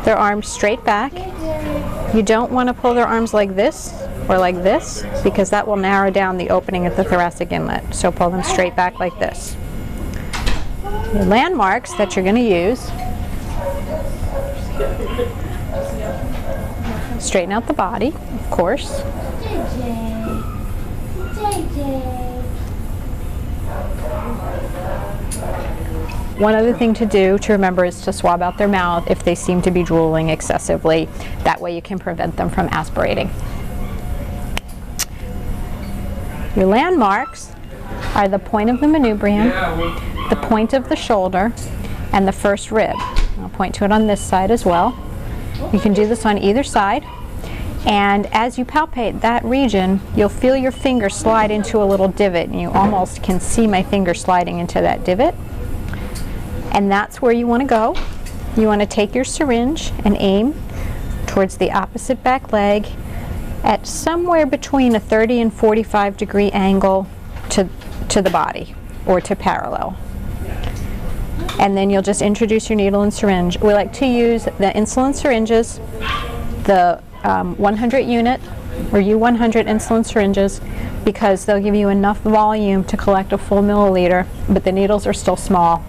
their arms straight back. You don't want to pull their arms like this or like this, because that will narrow down the opening at the thoracic inlet. So pull them straight back like this. Your landmarks that you're going to use: straighten out the body, of course. One other thing to do to remember is to swab out their mouth if they seem to be drooling excessively. That way you can prevent them from aspirating. Your landmarks are the point of the manubrium, the point of the shoulder, and the first rib. I'll point to it on this side as well. You can do this on either side. And as you palpate that region, you'll feel your finger slide into a little divot, and you almost can see my finger sliding into that divot. And that's where you want to go. You want to take your syringe and aim towards the opposite back leg at somewhere between a 30 and 45 degree angle to the body, or to parallel. And then you'll just introduce your needle and syringe. We like to use the insulin syringes, the 100 unit or U100 insulin syringes, because they'll give you enough volume to collect a full milliliter, but the needles are still small.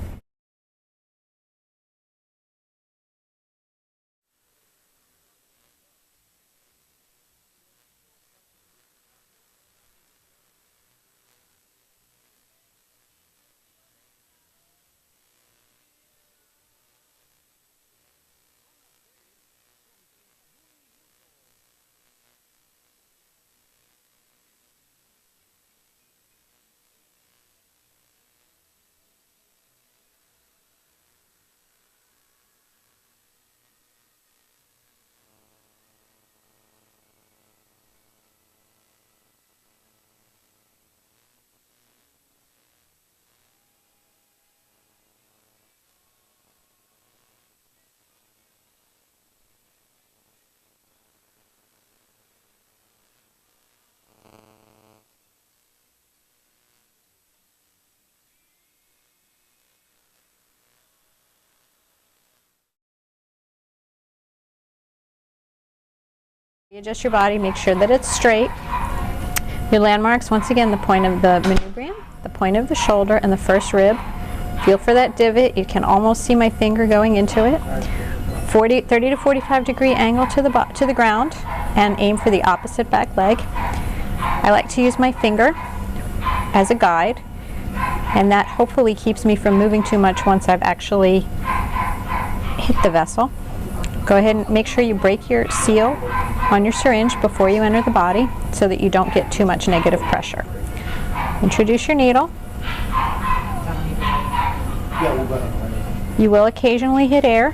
You adjust your body, make sure that it's straight. Your landmarks, once again, the point of the manubrium, the point of the shoulder, and the first rib. Feel for that divot. You can almost see my finger going into it. 30 to 45 degree angle to the ground, and aim for the opposite back leg. I like to use my finger as a guide, and that hopefully keeps me from moving too much once I've actually hit the vessel. Go ahead and make sure you break your seal on your syringe before you enter the body, so that you don't get too much negative pressure. Introduce your needle. You will occasionally hit air.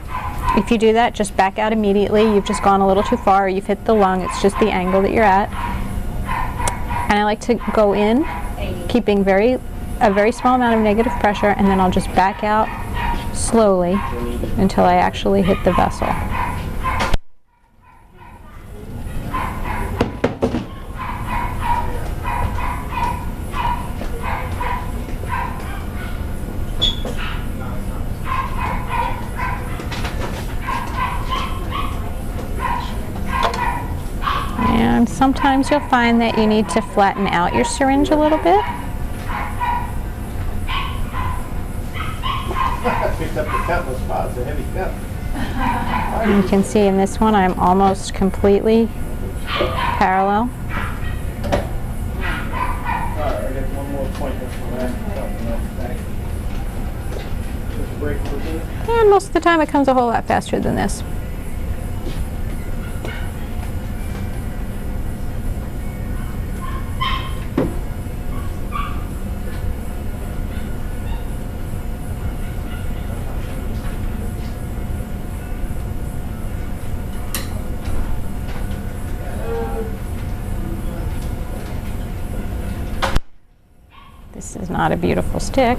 If you do that, just back out immediately. You've just gone a little too far, or you've hit the lung. It's just the angle that you're at. And I like to go in, keeping a very small amount of negative pressure, and then I'll just back out slowly until I actually hit the vessel. And sometimes you'll find that you need to flatten out your syringe a little bit. Picked up the cutlass spot, it's a heavy cup. You can see in this one I'm almost completely parallel. Alright, I got one more point that's the last back. Just break a little bit. And most of the time it comes a whole lot faster than this. This is not a beautiful stick.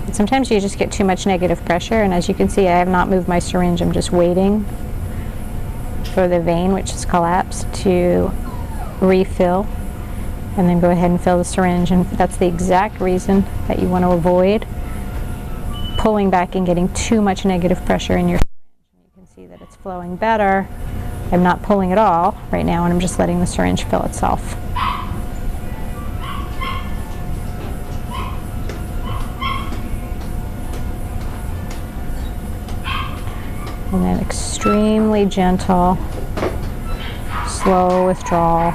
And sometimes you just get too much negative pressure, and as you can see, I have not moved my syringe. I'm just waiting for the vein, which is collapsed, to refill, and then go ahead and fill the syringe. And that's the exact reason that you want to avoid pulling back and getting too much negative pressure in your syringe. that it's flowing better. I'm not pulling at all right now, and I'm just letting the syringe fill itself. And then extremely gentle, slow withdrawal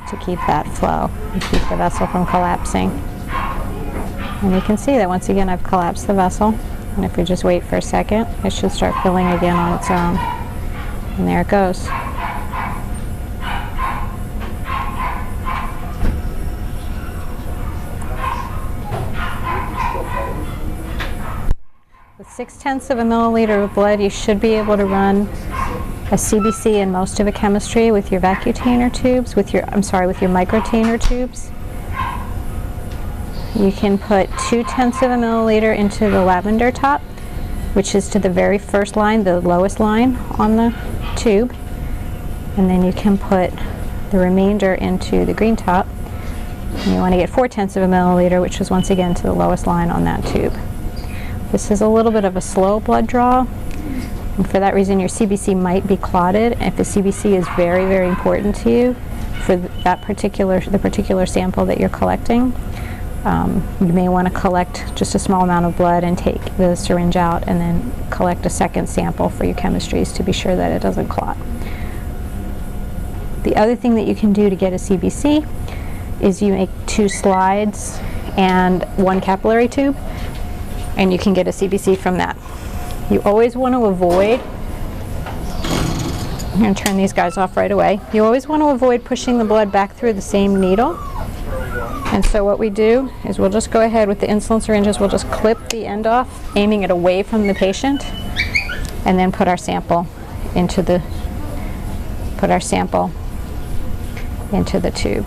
to keep that flow and keep the vessel from collapsing. And you can see that once again I've collapsed the vessel, and if we just wait for a second, it should start filling again on its own. And there it goes. With 0.6 of a milliliter of blood, you should be able to run a CBC in most of a chemistry with your vacutainer tubes, with your microtainer tubes. You can put 0.2 of a milliliter into the lavender top, which is to the very first line, the lowest line on the tube. And then you can put the remainder into the green top. And you want to get 0.4 of a milliliter, which is once again to the lowest line on that tube. This is a little bit of a slow blood draw, and for that reason your CBC might be clotted. And if the CBC is very, very important to you for the particular sample that you're collecting, you may want to collect just a small amount of blood and take the syringe out and then collect a second sample for your chemistries to be sure that it doesn't clot. The other thing that you can do to get a CBC is you make 2 slides and 1 capillary tube, and you can get a CBC from that. You always want to avoid, I'm going to turn these guys off right away. You always want to avoid pushing the blood back through the same needle. And so what we do is we'll just go ahead with the insulin syringes, we'll just clip the end off, aiming it away from the patient, and then put our sample into the tube.